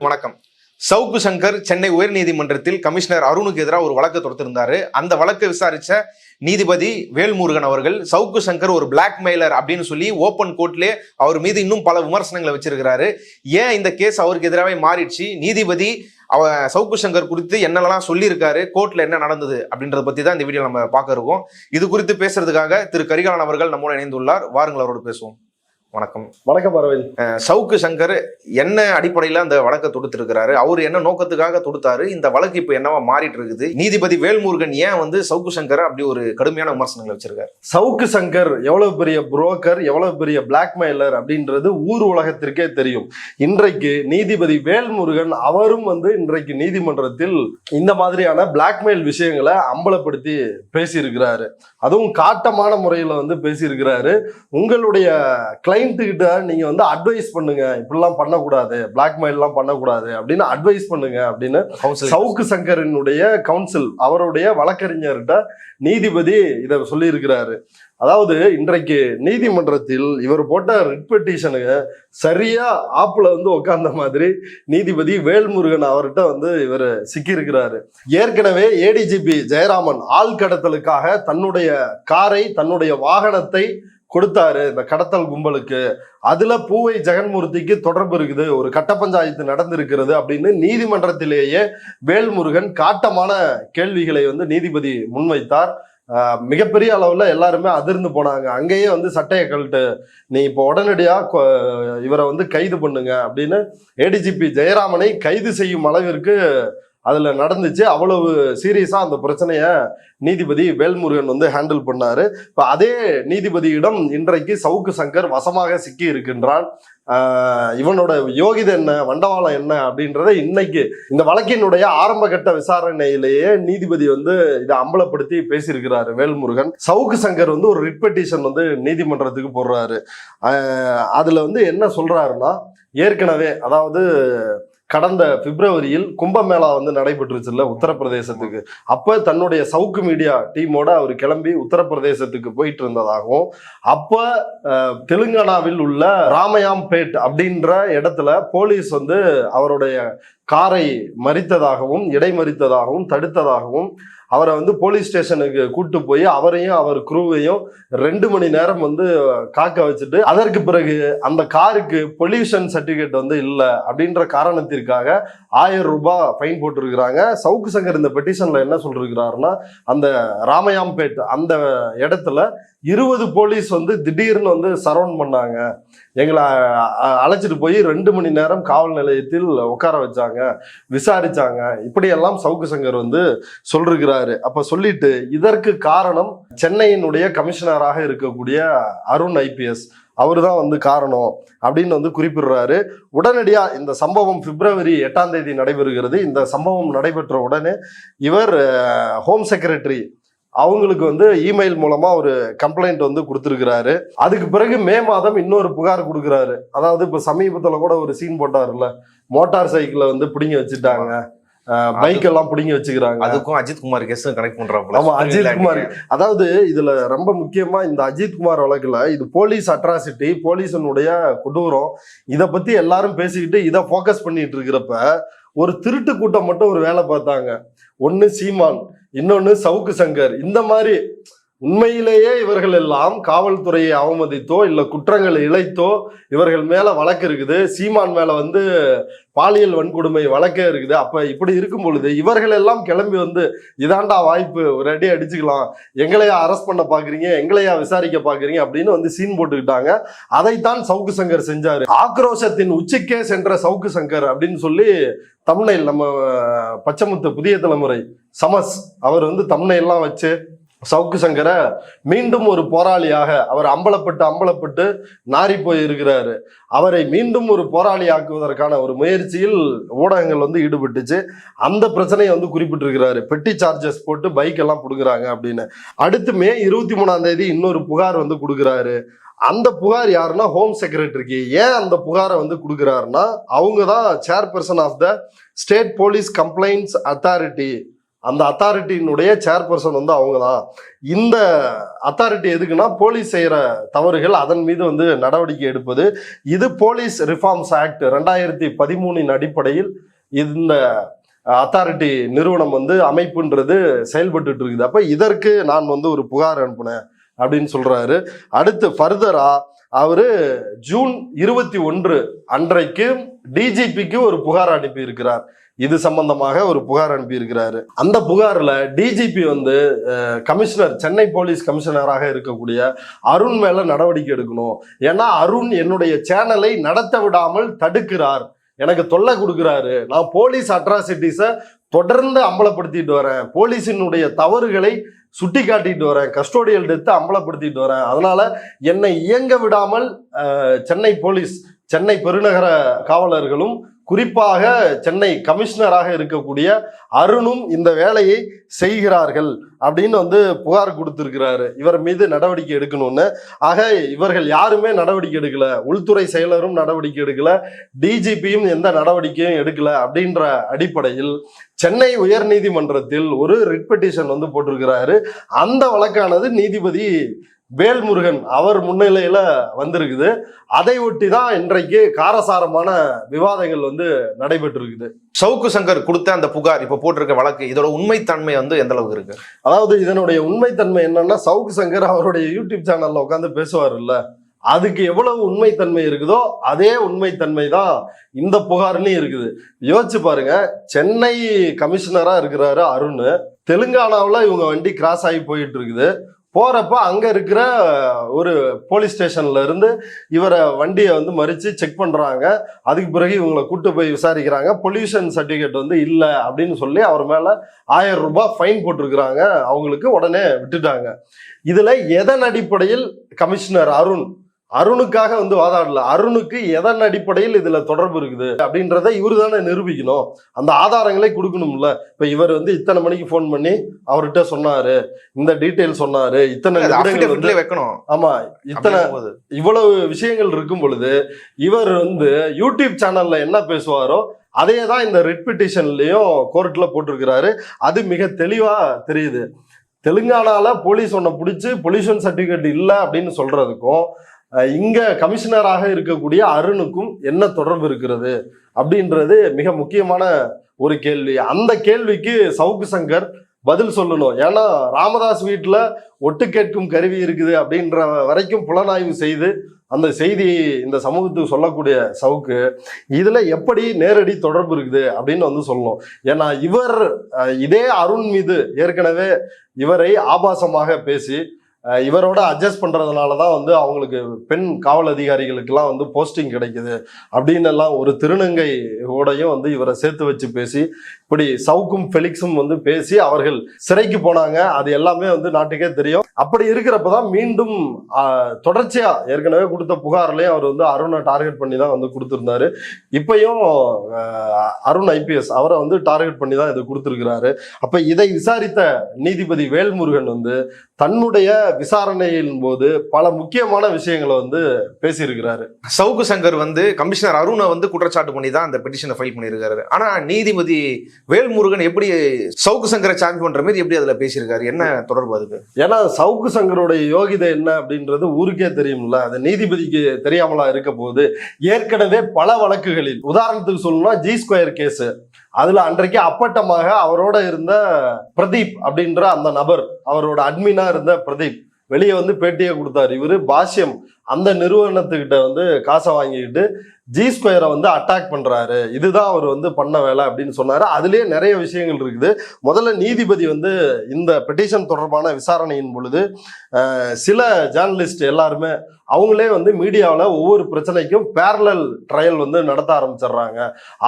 வணக்கம். சவுக்கு சங்கர் சென்னை உயர்நீதிமன்றத்தில் கமிஷனர் அருணுக்கு எதிராக ஒரு வழக்கு தொடுத்திருந்தாரு. அந்த வழக்கை விசாரிச்ச நீதிபதி வேல்முருகன் அவர்கள் சவுக்கு சங்கர் ஒரு பிளாக்மெயிலர் அப்படின்னு சொல்லி ஓப்பன் கோர்ட்லே அவர் மீது இன்னும் பல விமர்சனங்களை வச்சிருக்கிறாரு. ஏன் இந்த கேஸ் அவருக்கு எதிராகவே மாறிடுச்சு, நீதிபதி சவுக்கு சங்கர் குறித்து என்னெல்லாம் சொல்லியிருக்காரு, கோர்ட்ல என்ன நடந்தது அப்படின்றத பத்தி தான் இந்த வீடியோ நம்ம பார்க்க இருக்கோம். இது குறித்து பேசுறதுக்காக திரு கரிகாலன் அவர்கள் நம்மோட இணைந்துள்ளார். வாருங்கள், அவரோடு பேசுவோம். வணக்கம். வணக்கம் அரவிந்த். சவுக்கு சங்கர் என்ன அடிப்படையில் அந்த வழக்கை தொடுத்திருக்கிறாரு, அவர் என்ன நோக்கத்துக்காக தொடுத்தாரு, இந்த வழக்கு இப்ப என்னவா மாறிட்டு இருக்குது, நீதிபதி வேல்முருகன் ஏன் சவுக்கு சங்கர் அப்படி ஒரு கடுமையான விமர்சனங்களை வச்சிருக்காரு? சவுக்கு சங்கர் எவ்வளவு பெரிய புரோக்கர், எவ்வளவு பெரிய பிளாக்மெயிலர் அப்படின்றது ஊர் உலகத்திற்கே தெரியும். இன்றைக்கு நீதிபதி வேல்முருகன் அவரும் இன்றைக்கு நீதிமன்றத்தில் இந்த மாதிரியான பிளாக்மெயில் விஷயங்களை அம்பலப்படுத்தி பேசியிருக்கிறாரு. அதுவும் காட்டமான முறையில பேசியிருக்கிறாரு. உங்களுடைய கிட்ட நீங்க அட்வைஸ் பண்ணுங்க, இப்படிலாம் பண்ணக்கூடாது, பிளாக்மெயில் எல்லாம் பண்ணக்கூடாது அப்படின்னு அட்வைஸ் பண்ணுங்க அப்படின்னு சவுக்கு சங்கரினுடைய கவுன்சில், அவருடைய வழக்கறிஞர்கிட்ட நீதிபதி இதை சொல்லி இருக்கிறாரு. அதாவது இன்றைக்கு நீதிமன்றத்தில் இவர் போட்ட ரிட் பெட்டிஷனுக்கு சரியா ஆப்புல உட்கார்ந்த மாதிரி நீதிபதி வேல்முருகன் அவர்கிட்ட இவர் சிக்கி இருக்கிறாரு. ஏற்கனவே ஏடிஜிபி ஜெயராமன் ஆள் கடத்தலுக்காக தன்னுடைய காரை, தன்னுடைய வாகனத்தை கொடுத்தாரு இந்த கடத்தல் கும்பலுக்கு. அதுல பூவை ஜெகன்மூர்த்திக்கு தொடர்பு இருக்குது, ஒரு கட்ட பஞ்சாயத்து நடந்திருக்கிறது அப்படின்னு நீதிமன்றத்திலேயே வேல்முருகன் காட்டமான கேள்விகளை நீதிபதி முன்வைத்தார். மிகப்பெரிய அளவுல எல்லாருமே அதிர்ந்து போனாங்க. அங்கேயே சட்டையை கழட்டு, நீ இப்போ உடனடியா இவரை கைது பண்ணுங்க அப்படின்னு ஏடிஜிபி ஜெயராமனை கைது செய்யும் அளவிற்கு அதுல நடந்துச்சு. அவ்வளவு சீரியஸா அந்த பிரச்சனைய நீதிபதி வேல்முருகன் ஹேண்டில் பண்ணாரு. இப்ப அதே நீதிபதியிடம் இன்றைக்கு சவுக்கு சங்கர் வசமாக சிக்கி இருக்கின்றான். இவனோட யோகிதை என்ன, வண்டவாளம் என்ன அப்படின்றத இன்னைக்கு இந்த வழக்கினுடைய ஆரம்ப கட்ட விசாரணையிலேயே நீதிபதி இதை அம்பலப்படுத்தி பேசியிருக்கிறாரு வேல்முருகன். சவுக்கு சங்கர் ஒரு ரிட் பெட்டிஷன் நீதிமன்றத்துக்கு போடுறாரு. அதுல என்ன சொல்றாருன்னா, ஏற்கனவே அதாவது கடந்த பிப்ரவரியில் கும்பமேளா நடைபெற்றுச்சுல்ல உத்தரப்பிரதேசத்துக்கு, அப்ப தன்னுடைய சவுக்கு மீடியா டீமோட அவர் கிளம்பி உத்தரப்பிரதேசத்துக்கு போயிட்டு இருந்ததாகவும், அப்ப தெலுங்கானாவில் உள்ள ராமயாம்பேட் அப்படின்ற இடத்துல போலீஸ் அவருடைய காரை மறித்ததாகவும், இடைமறித்ததாகவும், தடுத்ததாகவும், அவரை போலீஸ் ஸ்டேஷனுக்கு கூட்டு போய் அவரையும் அவர் குரூவையும் 2 மணி நேரம் காக்க வச்சுட்டு, அதற்கு பிறகு அந்த காருக்கு பொல்யூஷன் சர்டிபிகேட் இல்லை அப்படின்ற காரணத்திற்காக 1000 ரூபாய் ஃபைன் போட்டிருக்கிறாங்க. சவுக்கு சங்கர் இந்த பெட்டிஷன்ல என்ன சொல்லிருக்கிறாருன்னா, அந்த ராமயாம்பேட் அந்த இடத்துல 20 போலீஸ் திடீர்னு சரவுண்ட் பண்ணாங்க, எங்களை அழைச்சிட்டு போய் 2 மணி நேரம் காவல் நிலையத்தில் உட்கார வச்சாங்க, விசாரிச்சாங்க, இப்படியெல்லாம் சவுக்கு சங்கர் சொல்லிருக்கிறாரு. அப்ப சொல்லிட்டு இதற்கு காரணம் சென்னையினுடைய கமிஷனராக இருக்கக்கூடிய அருண் ஐபிஎஸ், அவரு தான் காரணம் அப்படின்னு குறிப்பிடுறாரு. உடனடியா இந்த சம்பவம் பிப்ரவரி 8ஆம் தேதி நடைபெறுகிறது. இந்த சம்பவம் நடைபெற்ற உடனே இவர் ஹோம் செக்ரட்டரி அவங்களுக்கு இமெயில் மூலமா ஒரு கம்ப்ளைண்ட் கொடுத்திருக்கிறாரு. அதுக்கு பிறகு மே மாதம் இன்னொரு புகார் கொடுக்குறாரு. அதாவது இப்ப சமீபத்துல கூட ஒரு சீன் போட்டாருல்ல, மோட்டார் சைக்கிளை பிடிங்கி வச்சுட்டாங்க, பைக் எல்லாம் பிடிங்கி வச்சுக்கிறாங்க. அதுக்கும் அஜித் குமார் கேஸ் கனெக்ட் பண்றாங்க. ஆமா, அஜித் குமார். அதாவது இதுல ரொம்ப முக்கியமா இந்த அஜித் குமார் வழக்குல இது போலீஸ் அட்ராசிட்டி, போலீஸனுடைய கொடூரம், இதை பத்தி எல்லாரும் பேசிக்கிட்டு இதை போக்கஸ் பண்ணிட்டு இருக்கிறப்ப ஒரு திருட்டு கூட்டம் மட்டும் ஒரு வேலை பார்த்தாங்க. ஒன்னு சீமான், இன்னொன்னு சவுக்கு சங்கர். இந்த மாதிரி உண்மையிலேயே இவர்கள் எல்லாம் காவல்துறையை அவமதித்தோ இல்ல குற்றங்களை இழைத்தோ இவர்கள் மேல வழக்கு இருக்குது. சீமான் மேல பாலியல் வன்கொடுமை வழக்கே இருக்குது. அப்ப இப்படி இருக்கும் பொழுது இவர்கள் எல்லாம் கிளம்பி இதாண்டா வாய்ப்பு, ஒரு அடி அடிச்சுக்கலாம், எங்களையா அரெஸ்ட் பண்ண பாக்குறீங்க, எங்களையா விசாரிக்க பாக்குறீங்க அப்படின்னு சீன் போட்டுக்கிட்டாங்க. அதைத்தான் சவுக்கு சங்கர் செஞ்சாரு. ஆக்ரோஷத்தின் உச்சிக்கே சென்ற சவுக்கு சங்கர் அப்படின்னு சொல்லி தம்ப்நெயில், நம்ம பச்சைமுத்து புதிய தலைமுறை சமஸ் அவர் தம்ப்நெயில்லாம் வச்சு சவுக்கு சங்கரை மீண்டும் ஒரு போராளியாக அவர் அம்பலப்பட்டு நாரி போய் இருக்கிறாரு. அவரை மீண்டும் ஒரு போராளி ஆக்குவதற்கான ஒரு முயற்சியில் ஊடகங்கள் ஈடுபட்டுச்சு. அந்த பிரச்சனையை குறிப்பிட்டிருக்கிறாரு. பெட்டி சார்ஜஸ் போட்டு பைக் எல்லாம் கொடுக்குறாங்க அப்படின்னு. அடுத்து மே 23ஆம் தேதி இன்னொரு புகார் கொடுக்குறாரு. அந்த புகார் யாருன்னா ஹோம் செக்ரட்டரிக்கு. ஏன் அந்த புகாரை கொடுக்குறாருன்னா, அவங்க தான் chairperson of the state police complaints authority அந்த அத்தாரிட்டியினுடைய சேர்பர்சன் வந்து அவங்க தான். இந்த அத்தாரிட்டி எதுக்குன்னா போலீஸ் செய்யற தவறுகள் அதன் மீது வந்து நடவடிக்கை எடுப்பது. இது போலீஸ் ரிஃபார்ம்ஸ் ஆக்ட் 2013 அடிப்படையில் இந்த அத்தாரிட்டி நிறுவனம் வந்து அமைப்புன்றது செயல்பட்டு இருக்குது. அப்ப இதற்கு நான் வந்து ஒரு புகார் அனுப்புனேன் அப்படின்னு சொல்றாரு. அடுத்து ஃபர்தரா அவரு ஜூன் 21 அன்றைக்கு டிஜிபிக்கு ஒரு புகார் அனுப்பி இருக்கிறார். இது சம்பந்தமாக ஒரு புகார் அனுப்பி இருக்கிறாரு. அந்த புகார்ல டிஜிபி வந்து கமிஷனர், சென்னை போலீஸ் கமிஷனராக இருக்கக்கூடிய அருண் மேல நடவடிக்கை எடுக்கணும். ஏன்னா அருண் என்னுடைய சேனலை நடத்த விடாமல் தடுக்கிறார், எனக்கு தொல்லை கொடுக்கிறாரு, நான் போலீஸ் அட்ராசிட்டிஸை தொடர்ந்து அம்பலப்படுத்திட்டு வரேன், போலீஸினுடைய தவறுகளை சுட்டி காட்டிட்டு வரேன், கஸ்டோடியல் டெத்தை அம்பலப்படுத்திட்டு வரேன், அதனால என்னை இயங்க விடாமல் சென்னை போலீஸ், சென்னை பெருநகர காவலர்களும் குறிப்பாக சென்னை கமிஷனராக இருக்கக்கூடிய அருணும் இந்த வேலையை செய்கிறார்கள் அப்படின்னு வந்து புகார் கொடுத்திருக்கிறாரு. இவர் மீது நடவடிக்கை எடுக்கணும்னு. ஆக இவர்கள் யாருமே நடவடிக்கை எடுக்கல, உள்துறை செயலரும் நடவடிக்கை எடுக்கல, டிஜிபியும் எந்த நடவடிக்கையும் எடுக்கல. அப்படின்ற அடிப்படையில் சென்னை உயர்நீதிமன்றத்தில் ஒரு ரிட் பெட்டிஷன் வந்து போட்டிருக்கிறாரு. அந்த வழக்கானது நீதிபதி வேல்முருகன் அவர் முன்னிலையில வந்திருக்குது. அதை ஒட்டி தான் இன்றைக்கு காரசாரமான விவாதங்கள் வந்து நடைபெற்று இருக்குது. சவுக்கு சங்கர் கொடுத்த அந்த புகார், இப்ப போட்டிருக்க வழக்கு, இதோட உண்மைத்தன்மை வந்து எந்த அளவுக்கு இருக்கு? அதாவது இதனுடைய உண்மைத்தன்மை என்னன்னா, சவுக்கு சங்கர் அவருடைய யூடியூப் சேனல்ல உட்காந்து பேசுவார் இல்ல, அதுக்கு எவ்வளவு உண்மைத்தன்மை இருக்குதோ அதே உண்மைத்தன்மை தான் இந்த புகார்லயும் இருக்குது. யோசிச்சு பாருங்க, சென்னை கமிஷனரா இருக்கிறாரு அருண், தெலுங்கானாவில் இவங்க வண்டி கிராஸ் ஆகி போயிட்டு இருக்குது. போறப்ப அங்க இருக்கிற ஒரு போலீஸ் ஸ்டேஷன்ல இருந்து இவரை வண்டியை வந்து மறிச்சு செக் பண்றாங்க. அதுக்கு பிறகு இவங்களை கூட்டு போய் விசாரிக்கிறாங்க. பொல்யூஷன் சர்டிபிகேட் வந்து இல்லை அப்படின்னு சொல்லி அவர் மேல 1000 ரூபாய் ஃபைன் போட்டிருக்கிறாங்க. அவங்களுக்கு உடனே விட்டுட்டாங்க. இதுல எதன் அடிப்படையில் கமிஷனர் அருணுக்காக வந்து வாதாடல, அருணுக்கு எதன் அடிப்படையில் இதுல தொடர்பு இருக்குது அப்படின்றத இவரு தானே நிரூபிக்கணும், அந்த ஆதாரங்களை கொடுக்கணும்ல. இப்ப இவர் வந்து இத்தனை மணிக்கு போன் பண்ணி அவர்கிட்ட சொன்னாரு, இந்த டீட்டெயில் சொன்னாரு, இத்தனை வைக்கணும், ஆமா, இத்தனை இவ்வளவு விஷயங்கள் இருக்கும் பொழுது இவர் வந்து யூடியூப் சேனல்ல என்ன பேசுவாரோ அதே தான் இந்த ரிட் பெட்டிஷன்லயும் கோர்ட்ல போட்டிருக்கிறாரு. அது மிக தெளிவா தெரியுது. தெலுங்கானால போலீஸ் ஒன்ன பிடிச்சி பொல்யூஷன் சர்டிபிகேட் இல்லை அப்படின்னு சொல்றதுக்கும் இங்க கமிஷனராக இருக்கக்கூடிய அருணுக்கும் என்ன தொடர்பு இருக்கிறது அப்படின்றது மிக முக்கியமான ஒரு கேள்வி. அந்த கேள்விக்கு சவுக்கு சங்கர் பதில் சொல்லணும். ஏன்னா ராமதாஸ் வீட்டுல ஒட்டு கேட்கும் கருவி இருக்குது அப்படின்ற வரைக்கும் புலனாய்வு செய்து அந்த செய்தியை இந்த சமூகத்துக்கு சொல்லக்கூடிய சவுக்கு இதுல எப்படி நேரடி தொடர்பு இருக்குது அப்படின்னு வந்து சொல்லணும். ஏன்னா இவர் இதே அருண் மீது ஏற்கனவே இவரை ஆபாசமாக பேசி இவரோட அட்ஜஸ்ட் பண்றதுனாலதான் வந்து அவங்களுக்கு பெண் காவல் அதிகாரிகளுக்கெல்லாம் வந்து போஸ்டிங் கிடைக்குது அப்படின்னு எல்லாம் ஒரு திருநங்கையோடையும் வந்து இவரை சேர்த்து வச்சு பேசி, இப்படி சவுக்கும் ஃபெலிக்ஸும் வந்து பேசி அவர்கள் சிறைக்கு போனாங்க. அது எல்லாமே வந்து நாட்டுக்கே தெரியும். அப்படி இருக்கிறப்பதான் மீண்டும் தொடர்ச்சியா ஏற்கனவே கொடுத்த புகார்லயும் அவர் வந்து அருணை டார்கெட் பண்ணி தான் வந்து கொடுத்திருந்தாரு. இப்பயும் அருண் IPS அவரை வந்து டார்கெட் பண்ணி தான் இதை கொடுத்திருக்கிறாரு. அப்ப இதை விசாரித்த நீதிபதி வேல்முருகன் வந்து தன்னுடைய விசாரணையின் போது பல முக்கியமான விஷயங்களை வந்து பேசியிருக்கிறாரு. சவுக்கு சங்கர் வந்து கமிஷனர் அருணை வந்து குற்றச்சாட்டு பண்ணி தான் அந்த பெட்டிஷனை ஃபைல் பண்ணியிருக்காரு. ஆனா நீதிபதி வேல்முருகன் எப்படி சவுக்கு சங்கரை சார்ஜ் பண்ற மாதிரி எப்படி அதுல பேசியிருக்காரு? என்ன தொடர்பு அதுக்கு? ஏன்னா சவுக்கு சங்கருடைய யோகிதை என்ன அப்படின்றது ஊருக்கே தெரியும்ல, அது நீதிபதிக்கு தெரியாமலா இருக்க போது. ஏற்கனவே பல வழக்குகளில் உதாரணத்துக்கு சொல்லணும்னா G2 கேஸ், அதுல அன்றைக்கு அப்பட்டமாக அவரோட இருந்த பிரதீப் அப்படின்ற அந்த நபர், அவரோட அட்மினா இருந்த பிரதீப் வெளியே வந்து பேட்டியை கொடுத்தாரு. இவரு பாஷ்யம் அந்த நிறுவனத்துக்கிட்ட வந்து காசை வாங்கிக்கிட்டு G2 வந்து அட்டாக் பண்றாரு, இதுதான் அவர் வந்து பண்ண வேலை அப்படின்னு சொன்னாரு. அதுலயே நிறைய விஷயங்கள் இருக்குது. முதல்ல நீதிபதி வந்து இந்த பெட்டிஷன் தொடர்பான விசாரணையின் பொழுது சில ஜேர்னலிஸ்ட் எல்லாருமே அவங்களே வந்து மீடியாவில் ஒவ்வொரு பிரச்சனைக்கும் பேரலல் ட்ரையல் வந்து நடத்த ஆரம்பிச்சிடுறாங்க.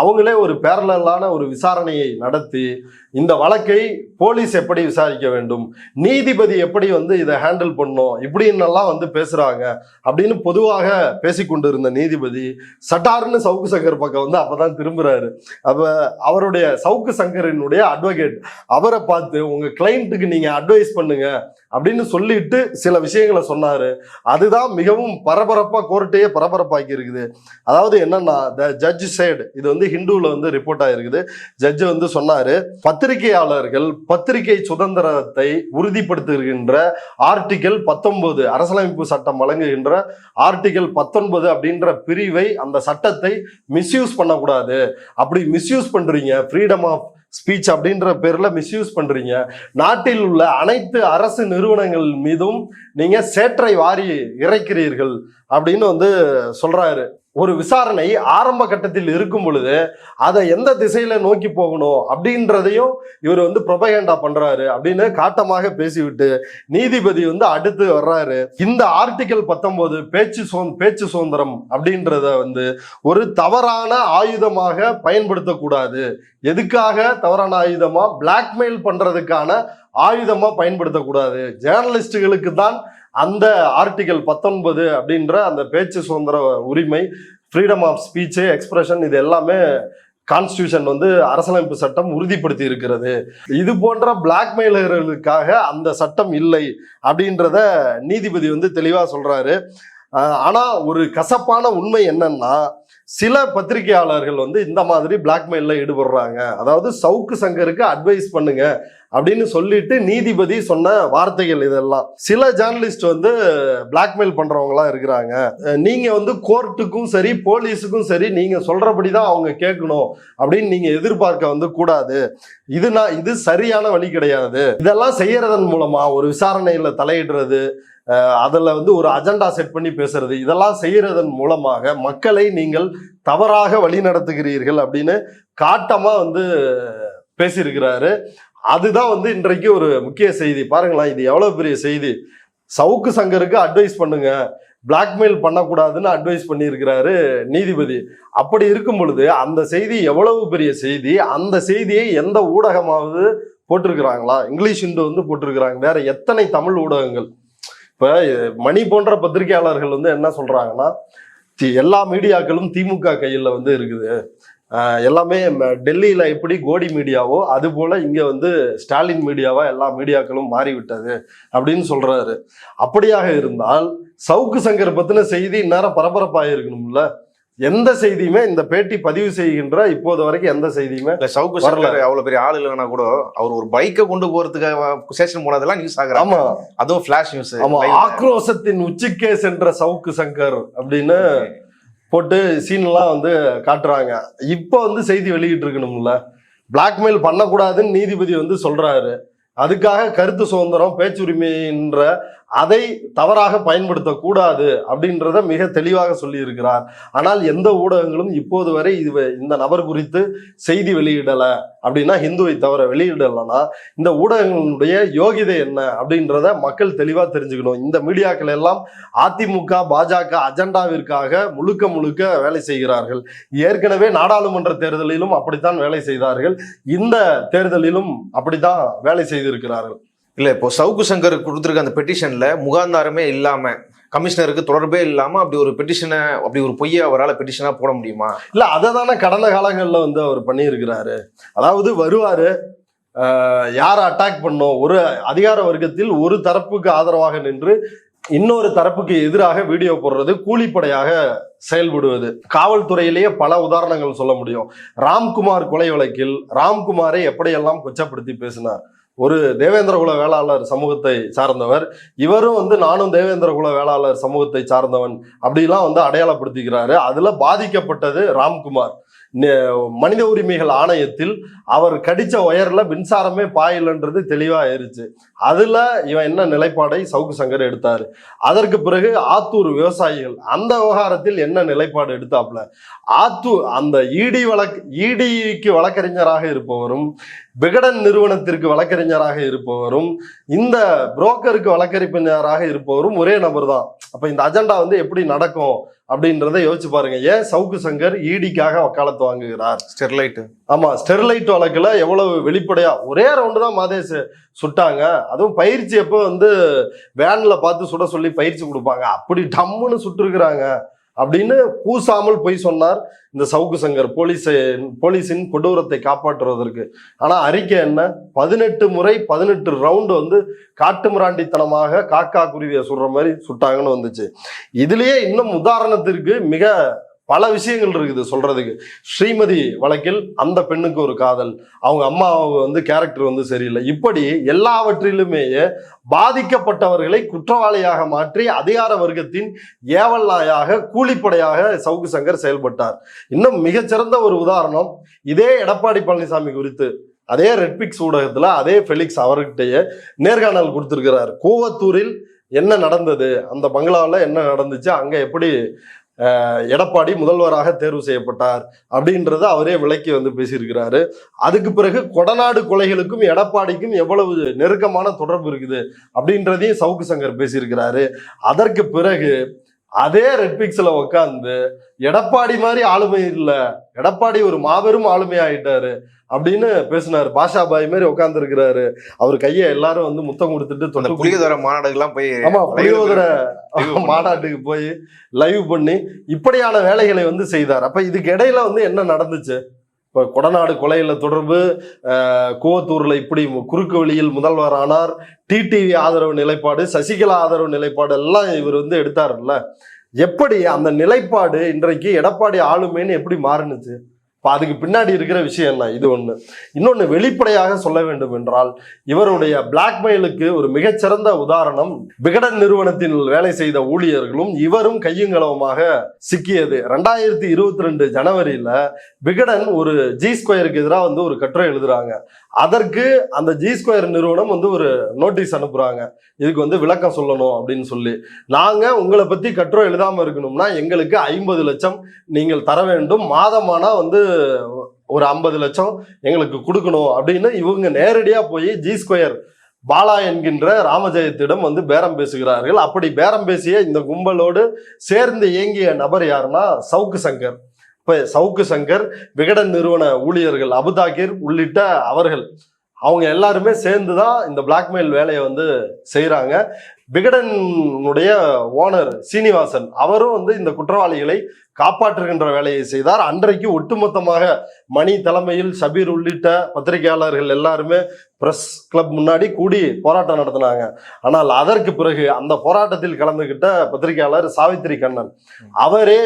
அவங்களே ஒரு பேரலான ஒரு விசாரணையை நடத்தி இந்த வழக்கை போலீஸ் எப்படி விசாரிக்க வேண்டும், நீதிபதி எப்படி வந்து இதை ஹேண்டில் பண்ணும், இப்படின்னெல்லாம் வந்து பேசுறாங்க அப்படின்னு பொதுவாக பேசிக்கொண்டு இருந்த நீதிபதி சட்டார்னு சவுக்கு சங்கர் பக்கம் வந்து அப்பதான் திரும்புறாரு. அப்ப அவருடைய சவுக்கு சங்கரினுடைய அட்வொகேட் அவரை பார்த்து உங்க கிளைண்ட்டுக்கு நீங்க அட்வைஸ் பண்ணுங்க அப்படின்னு சொல்லிட்டு சில விஷயங்களை சொன்னாரு. அதுதான் மிகவும் பரபரப்பா கோர்ட்டையே பரபரப்பாக்கி இருக்குது. அதாவது என்னன்னா, த ஜட்ஜ் சேட், இது வந்து ஹிந்துல வந்து ரிப்போர்ட் ஆயிருக்குது. ஜட்ஜ் வந்து சொன்னாரு, பத்திரிகையாளர்கள் பத்திரிகை சுதந்திரத்தை உறுதிப்படுத்துகின்ற ஆர்டிகல் 19 அரசியலமைப்பு சட்டம் வழங்குகின்ற ஆர்டிகல் 19 அப்படின்ற பிரிவை, அந்த சட்டத்தை மிஸ்யூஸ் பண்ணக்கூடாது. அப்படி மிஸ்யூஸ் பண்றீங்க, ஃப்ரீடம் ஆஃப் ஸ்பீச் அப்படின்ற பேர்ல மிஸ்யூஸ் பண்றீங்க, நாட்டில் உள்ள அனைத்து அரசு நிறுவனங்கள் மீதும் நீங்க சேற்றை வாரி இறைக்கிறீர்கள் அப்படின்னு வந்து சொல்றாரு. ஒரு விசாரணை ஆரம்ப கட்டத்தில் இருக்கும் பொழுது அதை எந்த திசையில நோக்கி போகணும் அப்படின்றதையும் இவர் வந்து ப்ரொபகேண்டா பண்றாரு அப்படின்னு காட்டமாக பேசிவிட்டு நீதிபதி வந்து அடுத்து வர்றாரு. இந்த ஆர்டிகல் 19 பேச்சு சுதந்திரம் அப்படின்றத வந்து ஒரு தவறான ஆயுதமாக பயன்படுத்தக்கூடாது. எதுக்காக தவறான ஆயுதமா? பிளாக்மெயில் பண்றதுக்கான ஆயுதமா பயன்படுத்தக்கூடாது. ஜேர்னலிஸ்டுகளுக்கு தான் அந்த ஆர்டிகல் 19 அப்படின்ற அந்த பேச்சு சுதந்திர உரிமை, ஃப்ரீடம் ஆஃப் ஸ்பீச், எக்ஸ்பிரஷன், இது எல்லாமே கான்ஸ்டியூஷன் வந்து அரசியலமைப்பு சட்டம் உறுதிப்படுத்தி இருக்கிறது. இது போன்ற பிளாக்மெயிலர்களுக்காக அந்த சட்டம் இல்லை அப்படின்றத நீதிபதி வந்து தெளிவா சொல்றாரு. ஆனா ஒரு கசப்பான உண்மை என்னன்னா, சில பத்திரிகையாளர்கள் வந்து இந்த மாதிரி பிளாக்மெயில்ல ஈடுபடுறாங்க. அதாவது சவுக்கு சங்கருக்கு அட்வைஸ் பண்ணுங்க அப்படின்னு சொல்லிட்டு நீதிபதி சொன்ன வார்த்தைகள் இதெல்லாம். சில ஜேர்னலிஸ்ட் வந்து பிளாக்மெயில் பண்றவங்களா இருக்கிறாங்க. நீங்க வந்து கோர்ட்டுக்கும் சரி போலீஸுக்கும் சரி நீங்க சொல்றபடிதான் அவங்க கேட்கணும் அப்படின்னு நீங்க எதிர்பார்க்க வந்து கூடாது. இது சரியான வழி கிடையாது. இதெல்லாம் செய்யறதன் மூலமா ஒரு விசாரணையில தலையிடுறது, அதுல வந்து ஒரு அஜெண்டா செட் பண்ணி பேசுறது, இதெல்லாம் செய்யறதன் மூலமாக மக்களை நீங்கள் தவறாக வழி நடத்துகிறீர்கள் அப்படின்னு காட்டமா வந்து பேசியிருக்கிறாரு. அதுதான் வந்து இன்றைக்கு ஒரு முக்கிய செய்தி. பாருங்களேன், இது எவ்வளவு பெரிய செய்தி. சவுக்கு சங்கருக்கு அட்வைஸ் பண்ணுங்க, பிளாக்மெயில் பண்ணக்கூடாதுன்னு அட்வைஸ் பண்ணியிருக்கிறாரு நீதிபதி. அப்படி இருக்கும் பொழுது அந்த செய்தி எவ்வளவு பெரிய செய்தி, அந்த செய்தியை எந்த ஊடகமாவது போட்டிருக்கிறாங்களா? இங்கிலீஷ் இந்து வந்து போட்டிருக்கிறாங்க, வேற எத்தனை தமிழ் ஊடகங்கள்? இப்ப மணி போன்ற பத்திரிகையாளர்கள் வந்து என்ன சொல்றாங்கன்னா, எல்லா மீடியாக்களும் திமுக கையில வந்து இருக்குது, எல்லாமே டெல்லியில எப்படி கோடி மீடியாவோ அது போல இங்க வந்து ஸ்டாலின் மீடியாவா எல்லா மீடியாக்களும் மாறிவிட்டது அப்படின்னு சொல்றாரு. அப்படியாக இருந்தால் சவுக்கு சங்கர் பத்தின செய்தி இந்நேரம் பரபரப்பாக இருக்கணும்ல. எந்த செய்தியுமே, இந்த பேட்டி பதிவு செய்கின்ற இப்போது வரைக்கும் எந்த செய்தியுமே சவுக்கு சங்கர் அவ்வளவு பெரிய ஆள் இல்லைன்னா கூட அவர் ஒரு பைக்கை கொண்டு போறதுக்கு ஸ்டேஷன் போனதெல்லாம் நியூஸ் ஆகுறாங்க. ஆமா, அதுவும் ஃபிளாஷ் நியூஸ். ஆமா, ஆக்ரோஷத்தின் உச்சிக்கே சென்ற சவுக்கு சங்கர் அப்படின்னு போட்டு சீன்லாம் வந்து காட்டுறாங்க. இப்ப வந்து செய்தி வெளியிட்டு இருக்கணும்ல. பிளாக்மெயில் பண்ணக்கூடாதுன்னு நீதிபதி வந்து சொல்றாரு. அதுக்காக கருத்து சுதந்திரம், பேச்சுரிமைன்ற அதை தவறாக பயன்படுத்தக்கூடாது அப்படின்றத மிக தெளிவாக சொல்லி இருக்கிறார். ஆனால் எந்த ஊடகங்களும் இப்போது வரை இந்த நபர் குறித்து செய்தி வெளியிடலை அப்படின்னா, ஹிந்துவை தவிர வெளியிடலைன்னா இந்த ஊடகங்களுடைய யோகிதை என்ன அப்படின்றத மக்கள் தெளிவா தெரிஞ்சுக்கணும். இந்த மீடியாக்கள் எல்லாம் அதிமுக பாஜக அஜெண்டாவிற்காக முழுக்க முழுக்க வேலை செய்கிறார்கள். ஏற்கனவே நாடாளுமன்ற தேர்தலிலும் அப்படித்தான் வேலை செய்தார்கள், இந்த தேர்தலிலும் அப்படித்தான் வேலை செய்திருக்கிறார்கள். இல்ல, இப்போ சவுக்கு சங்கர் கொடுத்துருக்க அந்த பெட்டிஷன்ல முகாந்தாரமே இல்லாம, கமிஷனருக்கு தொடர்பே இல்லாம அப்படி ஒரு பெட்டிஷனை, அப்படி ஒரு பொய்யை அவரால் பெட்டிஷனா போட முடியுமா? இல்ல, அதை தானே கடந்த காலங்கள்ல வந்து அவர் பண்ணியிருக்கிறாரு. அதாவது வருவாரு, யாரை அட்டாக் பண்ணும், ஒரு அதிகார வர்க்கத்தில் ஒரு தரப்புக்கு ஆதரவாக நின்று இன்னொரு தரப்புக்கு எதிராக வீடியோ போடுறது, கூலிப்படையாக செயல்படுவது. காவல்துறையிலேயே பல உதாரணங்கள் சொல்ல முடியும். ராம்குமார் கொலை வழக்கில் ராம்குமாரை எப்படியெல்லாம் கொச்சப்படுத்தி பேசினார். ஒரு தேவேந்திர குல வேளாளர் சமூகத்தை சார்ந்தவர், இவரும் வந்து நானும் தேவேந்திர குல வேளாளர் சமூகத்தை சார்ந்தவன் அப்படிலாம் வந்து அடையாளப்படுத்திக்கிறாரு. அதுல பாதிக்கப்பட்டது ராம்குமார். மனித உரிமைகள் ஆணையத்தில் அவர் கடிச்ச ஒயர்ல மின்சாரமே பாயிலன்றது தெளிவா ஆயிருச்சு. அதுல இவன் என்ன நிலைப்பாடை சவுக்கு சங்கர் எடுத்தாரு. அதற்கு பிறகு ஆத்தூர் விவசாயிகள் அந்த விவகாரத்தில் என்ன நிலைப்பாடு எடுத்தாப்புல. அந்த இடிக்கு வழக்கறிஞராக இருப்பவரும், விகடன் நிறுவனத்திற்கு வழக்கறிஞராக இருப்பவரும், இந்த புரோக்கருக்கு வழக்கறிஞராக இருப்பவரும் ஒரே நபர் தான். அப்ப இந்த அஜெண்டா வந்து எப்படி நடக்கும் அப்படின்றத யோசிச்சு பாருங்க. ஏன் சவுக்கு சங்கர் ஈடிக்காக வக்காலத்து வாங்குகிறார்? ஸ்டெர்லைட், ஆமா, ஸ்டெர்லைட் வழக்குல எவ்வளவு வெளிப்படையா ஒரே ரவுண்டு தான் மாதேஷ் சுட்டாங்க. அதுவும் பயிற்சி எப்போ வந்து வேன்ல பார்த்து சுட சொல்லி பயிற்சி கொடுப்பாங்க, அப்படி டம்முன்னு சுட்டு இருக்கிறாங்க. அப்படின்னு பூசாமல் பொய் சொன்னார் இந்த சவுக்கு சங்கர் போலீஸின் கொடூரத்தை காப்பாற்றுவதற்கு. ஆனா அறிக்கை என்ன? 18 முறை 18 ரவுண்டு வந்து காட்டுமிராண்டித்தனமாக காக்கா குருவியை சுடுற மாதிரி சுட்டாங்கன்னு வந்துச்சு. இதுலயே இன்னும் உதாரணத்திற்கு மிக பல விஷயங்கள் இருக்குது சொல்றதுக்கு. ஸ்ரீமதி வழக்கில் அந்த பெண்ணுக்கு ஒரு காதல், அவங்க அம்மா வந்து கேரக்டர் வந்து சரியில்லை, இப்படி எல்லாவற்றிலுமே பாதிக்கப்பட்டவர்களை குற்றவாளியாக மாற்றி அதிகார வர்க்கத்தின் ஏவல் நாயாக கூலிப்படையாக சவுக்கு சங்கர் செயல்பட்டார். இன்னும் மிகச்சிறந்த ஒரு உதாரணம், இதே எடப்பாடி பழனிசாமி குறித்து அதே ரெட்பிக்ஸ் ஊடகத்துல அதே ஃபெலிக்ஸ் அவர்கிட்டயே நேர்காணல் கொடுத்திருக்கிறார். கூவத்தூரில் என்ன நடந்தது, அந்த பங்களாவில் என்ன நடந்துச்சு, அங்க எப்படி எடப்பாடி முதல்வராக தேர்வு செய்யப்பட்டார் அப்படின்றத அவரே விளக்கி வந்து பேசியிருக்கிறாரு. அதுக்கு பிறகு கொடநாடு கொலைகளுக்கும் எடப்பாடிக்கும் எவ்வளவு நெருக்கமான தொடர்பு இருக்குது அப்படின்றதையும் சவுக்கு சங்கர் பேசியிருக்கிறாரு. அதற்கு பிறகு அதே ரெட்பிக்ஸ்ல உட்காந்து எடப்பாடி மாதிரி ஆளுமை இல்லை, எடப்பாடி ஒரு மாபெரும் ஆளுமை ஆயிட்டாரு அப்படின்னு பேசினாரு. பாஷா பாய் மாதிரி உட்கார்ந்து இருக்கிறாரு. அவர் கையை எல்லாரும் வந்து முத்தம் கொடுத்துட்டு புளியோதர மாநாடுகள்லாம் போய், ஆமா புளியோதர மாநாட்டுக்கு போய் லைவ் பண்ணி இப்படியான வேலைகளை வந்து செய்தார். அப்ப இதுக்கு இடையில வந்து என்ன நடந்துச்சு? இப்ப கொடநாடு கொலையில தொடர்பு, கூவத்தூர்ல இப்படி குறுக்கு வழியில் முதல்வர் ஆனார், டிடிவி ஆதரவு நிலைப்பாடு, சசிகலா ஆதரவு நிலைப்பாடு எல்லாம் இவர் வந்து எடுத்தாருல்ல. எப்படி அந்த நிலைப்பாடு இன்றைக்கு எடப்பாடி ஆளுமைன்னு எப்படி மாறுனுச்சு? அதுக்கு பின்னாடி இருக்கிற விஷயம் என்ன? இது ஒண்ணு. இன்னொன்னு வெளிப்படையாக சொல்ல வேண்டும் என்றால், இவருடைய பிளாக்மெயிலுக்கு ஒரு மிகச்சிறந்த உதாரணம் விகடன் நிறுவனத்தில் வேலை செய்த ஊழியர்களும் இவரும் கையுங்களவுமாக சிக்கியது. 2022 ஜனவரியில விகடன் ஒரு ஜி ஸ்கொயருக்கு எதிராக வந்து ஒரு கட்டுரை எழுதுறாங்க. அதற்கு அந்த ஜி ஸ்கொயர் நிறுவனம் வந்து ஒரு நோட்டீஸ் அனுப்புறாங்க, இதுக்கு வந்து விளக்கம் சொல்லணும் அப்படின்னு சொல்லி. நாங்க உங்களை பத்தி கட்டுரை எழுதாம இருக்கணும்னா எங்களுக்கு 50 லட்சம் நீங்கள் தர வேண்டும், மாதமானா வந்து ஒரு 50 லட்சம் எங்களுக்கு கொடுக்கணும் அப்படின்னு இவங்க நேரடியா போய் ஜி ஸ்கொயர் பாலா என்கின்ற ராமஜெயத்திடம் வந்து பேரம் பேசுகிறார்கள். அப்படி பேரம் பேசிய இந்த கும்பலோடு சேர்ந்து இயங்கிய நபர் யாருன்னா சவுக்கு சங்கர். இப்ப சவுக்கு சங்கர், விகடன் நிறுவன ஊழியர்கள் அபுதாகிர் உள்ளிட்ட அவர்கள், அவங்க எல்லாருமே சேர்ந்துதான் இந்த பிளாக்மெயில் வேலையை வந்து செய்யறாங்க. விகடனுடைய ஓனர் சீனிவாசன் அவரும் வந்து இந்த குற்றவாளிகளை காப்பாற்றுகின்ற வேலையை செய்தார். அன்றைக்கு ஒட்டுமொத்தமாக மணி தலைமையில் ஷபீர் உள்ளிட்ட பத்திரிகையாளர்கள் எல்லாருமே பிரஸ் கிளப் முன்னாடி கூடி போராட்டம் நடத்தினாங்க. ஆனால் அதற்கு பிறகு அந்த போராட்டத்தில் கலந்துகிட்ட பத்திரிகையாளர் சாவித்திரி கண்ணன் அவரே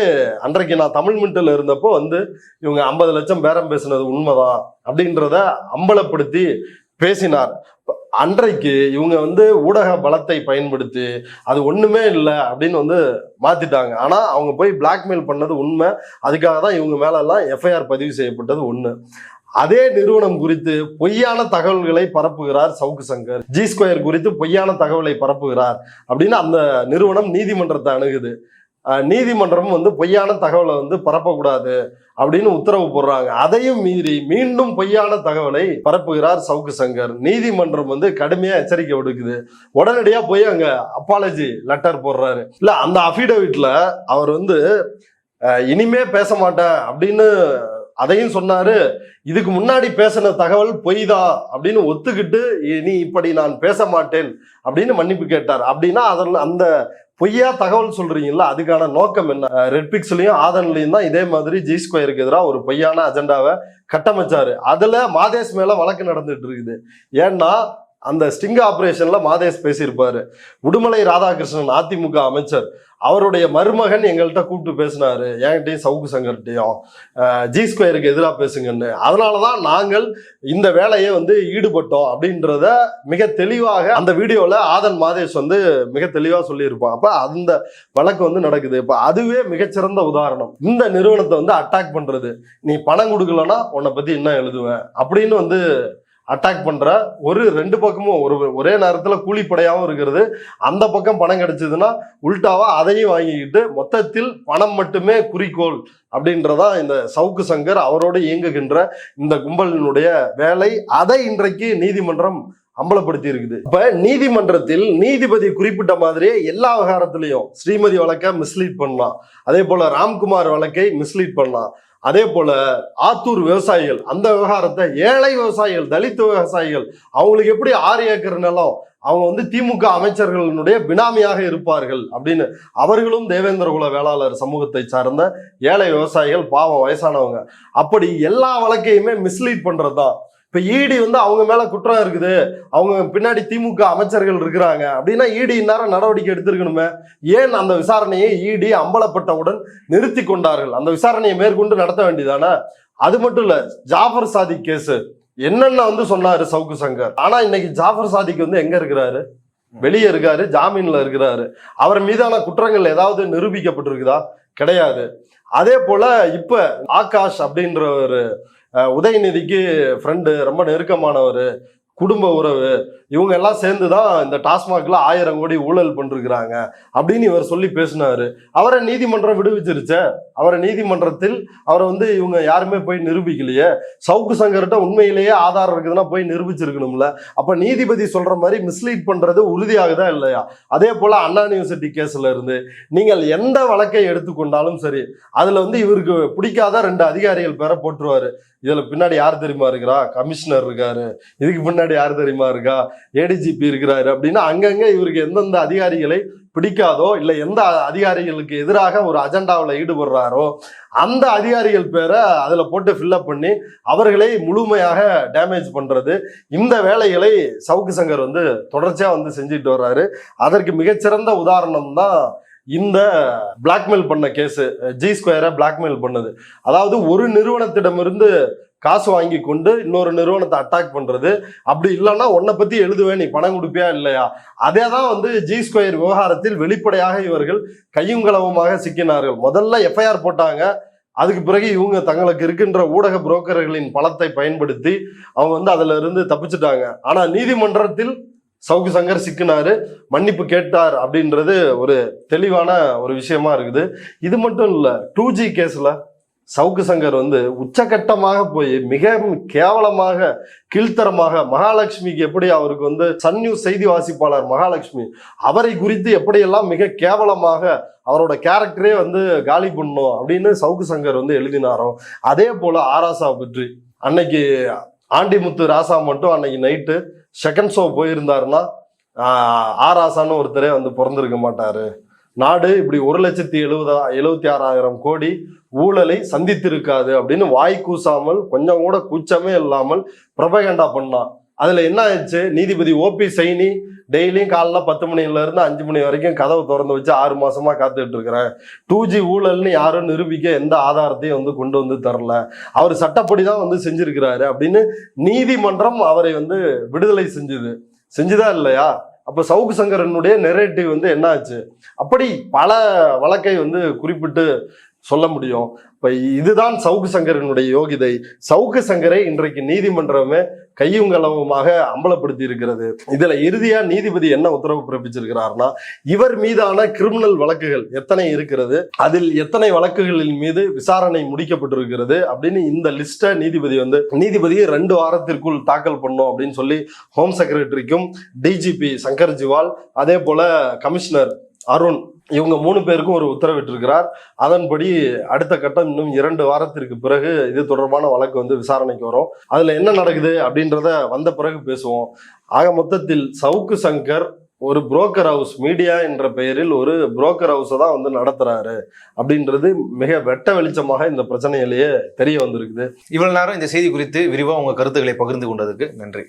அன்றைக்கு நான் தமிழ் மின்ட்டில் இருந்தப்போ வந்து இவங்க 50 லட்சம் பேரம் பேசினது உண்மைதான் அப்படின்றத அம்பலப்படுத்தி பேசினார். அன்றைக்கு இவங்க வந்து ஊடக பலத்தை பயன்படுத்தி அது ஒண்ணுமே இல்லை அப்படின்னு வந்து மாத்திட்டாங்க. ஆனா அவங்க போய் பிளாக்மெயில் பண்ணது உண்மை. அதுக்காக தான் இவங்க மேல எல்லாம் எஃப்ஐஆர் பதிவு செய்யப்பட்டது ஒண்ணு. அதே நிறுவனம் குறித்து பொய்யான தகவல்களை பரப்புகிறார் சவுக்கு சங்கர், ஜி ஸ்கொயர் குறித்து பொய்யான தகவலை பரப்புகிறார் அப்படின்னு அந்த நிறுவனம் நீதிமன்றத்தை அணுகுது. நீதிமன்றம் வந்து பொய்யான தகவலை வந்து பரப்பக்கூடாது அப்படின்னு உத்தரவு போடுறாங்க. அதையும் மீறி மீண்டும் பொய்யான தகவலை பரப்புகிறார் சவுக்கு சங்கர். நீதிமன்றம் வந்து கடுமையா எச்சரிக்கை விடுக்குது. உடனடியா போய் அங்க அப்பாலஜி லெட்டர் போடுறாரு. இல்ல அந்த அபிடவிட்ல அவர் வந்து இனிமே பேச மாட்டேன் அப்படின்னு அதையும் சொன்னாரு. இதுக்கு முன்னாடி பேசின தகவல் பொய் தான் அப்படின்னு ஒத்துக்கிட்டு இனி இப்படி நான் பேச மாட்டேன் அப்படின்னு மன்னிப்பு கேட்டார். அப்படின்னா அதில் அந்த பொய்யா தகவல் சொல்றீங்களா, அதுக்கான நோக்கம் என்ன? ரெட்பிக்ஸ்லயும் ஆதன்லயும் தான் இதே மாதிரி ஜி ஸ்கொயருக்கு எதிராக ஒரு பொய்யான அஜெண்டாவை கட்டமைச்சாரு. அதுல மாதேஷ் மேல வழக்கு நடந்துட்டு இருக்குது. ஏன்னா அந்த ஸ்டிங் ஆபரேஷன்ல மாதேஷ் பேசியிருப்பாரு. உடுமலை ராதாகிருஷ்ணன் அதிமுக அமைச்சர், அவருடைய மருமகன் எங்கள்கிட்ட கூப்பிட்டு பேசினாரு, என்கிட்டயும் சவுக்கு சங்கர்கிட்டையும் ஜி ஸ்கொயருக்கு எதிராக பேசுங்கன்னு. அதனாலதான் நாங்கள் இந்த வேலையை வந்து ஈடுபட்டோம் அப்படின்றத மிக தெளிவாக அந்த வீடியோல ஆதன் மாதேஷ் வந்து மிக தெளிவா சொல்லியிருப்பான். அப்ப அந்த வழக்கு வந்து நடக்குது. இப்ப அதுவே மிகச்சிறந்த உதாரணம். இந்த நிறுவனத்தை வந்து அட்டாக் பண்றது, நீ பணம் கொடுக்கலன்னா உன்னை பத்தி என்ன எழுதுவேன் அப்படின்னு வந்து அட்டாக் பண்ற ஒரு ரெண்டு பக்கமும் ஒரே நேரத்துல கூலிப்படையாவும் இருக்கிறது. அந்த பக்கம் பணம் கிடைச்சதுன்னா உல்டாவா அதையும் வாங்கிக்கிட்டு மொத்தத்தில் பணம் மட்டுமே குறிக்கோள் அப்படின்றதான் இந்த சவுக்கு சங்கர் அவரோடு இயங்குகின்ற இந்த கும்பலினுடைய வேலை. அதை இன்றைக்கு நீதிமன்றம் அம்பலப்படுத்தி இருக்குது. இப்ப நீதிமன்றத்தில் நீதிபதி குறிப்பிட்ட மாதிரியே எல்லா விவகாரத்திலையும் ஸ்ரீமதி வழக்கை மிஸ்லீட் பண்ணலாம், அதே போல ராம்குமார் வழக்கை மிஸ்லீட் பண்ணலாம். அதே போல ஆத்தூர் விவசாயிகள் அந்த விவகாரத்தை ஏழை விவசாயிகள் தலித் விவசாயிகள் அவங்களுக்கு எப்படி 6 ஏக்கர் நிலம் அவங்க வந்து திமுக அமைச்சர்களுடைய பினாமியாக இருப்பார்கள் அப்படின்னு அவர்களும் தேவேந்திர குல வேளாளர் சமூகத்தை சார்ந்த ஏழை விவசாயிகள், பாவம் வயசானவங்க. அப்படி எல்லா வழக்கையுமே மிஸ்லீட் பண்றதுதான். இப்ப ஈடி வந்து அவங்க மேல குற்றம் இருக்குது, அவங்க பின்னாடி திமுக அமைச்சர்கள் இருக்கிறாங்க அப்படின்னா ஈடி இந்நேரம் நடவடிக்கை எடுத்திருக்கணுமே. ஏன் அந்த விசாரணையை ஈடி அம்பலப்பட்டவுடன் நிறுத்தி கொண்டார்கள்? அந்த விசாரணையை மேற்கொண்டு நடத்த வேண்டியதானே. அது மட்டும் இல்ல, ஜாஃபர் சாதிக் கேஸ் என்னென்ன வந்து சொன்னாரு சவுக்கு சங்கர். ஆனா இன்னைக்கு ஜாஃபர் சாதிக் வந்து எங்க இருக்கிறாரு? வெளியே இருக்காரு, ஜாமீன்ல இருக்கிறாரு. அவர் மீதான குற்றங்கள் ஏதாவது நிரூபிக்கப்பட்டிருக்குதா? கிடையாது. அதே போல இப்ப ஆகாஷ் அப்படின்ற ஒரு உதயநிதிக்கு ஃப்ரெண்டு, ரொம்ப நெருக்கமானவர், குடும்ப உறவு, இவங்க எல்லாம் சேர்ந்துதான் இந்த டாஸ்மாக்ல 1000 கோடி ஊழல் பண்ணிருக்கிறாங்க அப்படின்னு இவர் சொல்லி பேசினாரு. அவரை நீதிமன்றம் விடுவிச்சிருச்சே. அவரை நீதிமன்றத்தில் அவரை வந்து இவங்க யாருமே போய் நிரூபிக்கலையே. சவுக்கு சங்கர்கிட்ட உண்மையிலேயே ஆதாரம் இருக்குதுன்னா போய் நிரூபிச்சிருக்கணும்ல. அப்ப நீதிபதி சொல்ற மாதிரி மிஸ்லீட் பண்றது உறுதியாகுதா இல்லையா? அதே போல அண்ணா யூனிவர்சிட்டி கேஸ்ல இருந்து நீங்கள் எந்த வழக்கை எடுத்துக்கொண்டாலும் சரி, அதுல வந்து இவருக்கு பிடிக்காத 2 அதிகாரிகள் பேரை போட்டுருவாரு. இதுல பின்னாடி யார் தெரியுமா இருக்கிறா? கமிஷனர் இருக்காரு. இதுக்கு பின்னாடி யார் தெரியுமா இருக்கா? ஏடிஜிபி இருக்கிறாரு. அப்படின்னா அங்கங்க இவருக்கு எந்தெந்த அதிகாரிகளை பிடிக்காதோ இல்ல எந்த அதிகாரிகளுக்கு எதிராக ஒரு அஜெண்டாவில் ஈடுபடுறாரோ அந்த அதிகாரிகள் பேரை அதுல போட்டு ஃபில்அப் பண்ணி அவர்களை முழுமையாக டேமேஜ் பண்றது, இந்த வேலைகளை சவுக்கு சங்கர் வந்து தொடர்ச்சியா வந்து செஞ்சுட்டு வர்றாரு. அதற்கு மிகச்சிறந்த உதாரணம் தான் இந்த பிளாக்மெயில் பண்ண கேஸ், ஜி ஸ்கொயரை பிளாக்மெயில் பண்ணது. அதாவது ஒரு நிறுவனத்திடமிருந்து காசு வாங்கி கொண்டு இன்னொரு நிறுவனத்தை அட்டாக் பண்றது. அப்படி இல்லைன்னா உன்னை பத்தி எழுதுவேன், நீ பணம் கொடுப்பியா இல்லையா? அதே தான் வந்து ஜி ஸ்கொயர் விவகாரத்தில் வெளிப்படையாக இவர்கள் கையும் களவுமாக சிக்கினார்கள். முதல்ல எஃப்ஐஆர் போட்டாங்க. அதுக்கு பிறகு இவங்க தங்களுக்கு இருக்கின்ற ஊடக புரோக்கர்களின் பலத்தை பயன்படுத்தி அவங்க வந்து அதுல இருந்து தப்பிச்சுட்டாங்க. ஆனா நீதிமன்றத்தில் சவுக்கு சங்கர் சிக்கினாரு, மன்னிப்பு கேட்டார் அப்படின்றது ஒரு தெளிவான ஒரு விஷயமா இருக்குது. இது மட்டும் இல்ல, 2G கேஸ்ல சவுக்கு சங்கர் வந்து உச்சகட்டமாக போய் மிக கேவலமாக கீழ்த்தரமாக மகாலட்சுமிக்கு எப்படி அவருக்கு வந்து சன் நியூஸ் செய்தி வாசிப்பாளர் மகாலட்சுமி அவரை குறித்து எப்படியெல்லாம் மிக கேவலமாக அவரோட கேரக்டரே வந்து காலி பண்ணணும் அப்படின்னு சவுக்கு சங்கர் வந்து எழுதினாரோ, அதே போல ஆராசா பற்றி அன்னைக்கு ஆண்டிமுத்து ராசா மட்டும் அன்னைக்கு நைட்டு செகண்ட் ஷோ போயிருந்தாருன்னா ஆராசான்னு ஒருத்தரே வந்து பிறந்திருக்க மாட்டாரு. நாடு இப்படி 1,76,000 கோடி ஊழலை சந்தித்திருக்காது அப்படின்னு வாய் கூசாமல் கொஞ்சம் கூட கூச்சமே இல்லாமல் பிரபகண்டா பண்ணான். அதுல என்ன ஆயிடுச்சு? நீதிபதி ஓபி சைனி டெய்லியும் காலைல 10 மணில இருந்து 5 மணி வரைக்கும் கதவை திறந்து வச்சு 6 மாசமா காத்துட்டு இருக்கிறேன். 2G ஊழல்னு யாரும் நிரூபிக்க எந்த ஆதாரத்தையும் வந்து கொண்டு வந்து தரல, அவர் சட்டப்படிதான் வந்து செஞ்சிருக்கிறாரு அப்படின்னு நீதிமன்றம் அவரை வந்து விடுதலை செஞ்சுதா இல்லையா? அப்ப சவுக்கு சங்கரனுடைய நெரேட்டிவ் வந்து என்ன ஆச்சு? அப்படி பல வழக்கை வந்து குறிப்பிட்டு சொல்ல முடியும். இப்ப இதுதான் சவுக்கு சங்கரனுடைய யோகிதை. சவுக்கு சங்கரை இன்றைக்கு நீதிமன்றமே கையும் களவுமாக அம்பலப்படுத்தி இருக்கிறது. இதுல இறுதியா நீதிபதி என்ன உத்தரவு பிறப்பிச்சிருக்கிறார்னா, இவர் மீதான கிரிமினல் வழக்குகள் எத்தனை இருக்கிறது, அதில் எத்தனை வழக்குகளின் மீது விசாரணை முடிக்கப்பட்டிருக்கிறது அப்படின்னு இந்த லிஸ்ட நீதிபதி 2 வாரத்திற்குள் தாக்கல் பண்ணும் அப்படின்னு சொல்லி ஹோம் செக்ரட்டரிக்கும் டிஜிபி சங்கர் ஜிவால் அதே போல கமிஷனர் அருண் இவங்க 3 பேருக்கும் ஒரு உத்தரவிட்டிருக்கிறார். அதன்படி அடுத்த கட்டம் இன்னும் 2 வாரத்திற்கு பிறகு இது தொடர்பான வழக்கு வந்து விசாரணைக்கு வரும். அதுல என்ன நடக்குது அப்படின்றத வந்த பிறகு பேசுவோம். ஆக மொத்தத்தில் சவுக்கு சங்கர் ஒரு புரோக்கர் ஹவுஸ், மீடியா என்ற பெயரில் ஒரு புரோக்கர் ஹவுஸை தான் வந்து நடத்துறாரு அப்படின்றது மிக வெட்ட வெளிச்சமாக இந்த பிரச்சனையிலேயே தெரிய வந்திருக்குது. இவ்வளவு நேரம் இந்த செய்தி குறித்து விரிவா உங்க கருத்துக்களை பகிர்ந்து கொண்டதுக்கு நன்றி.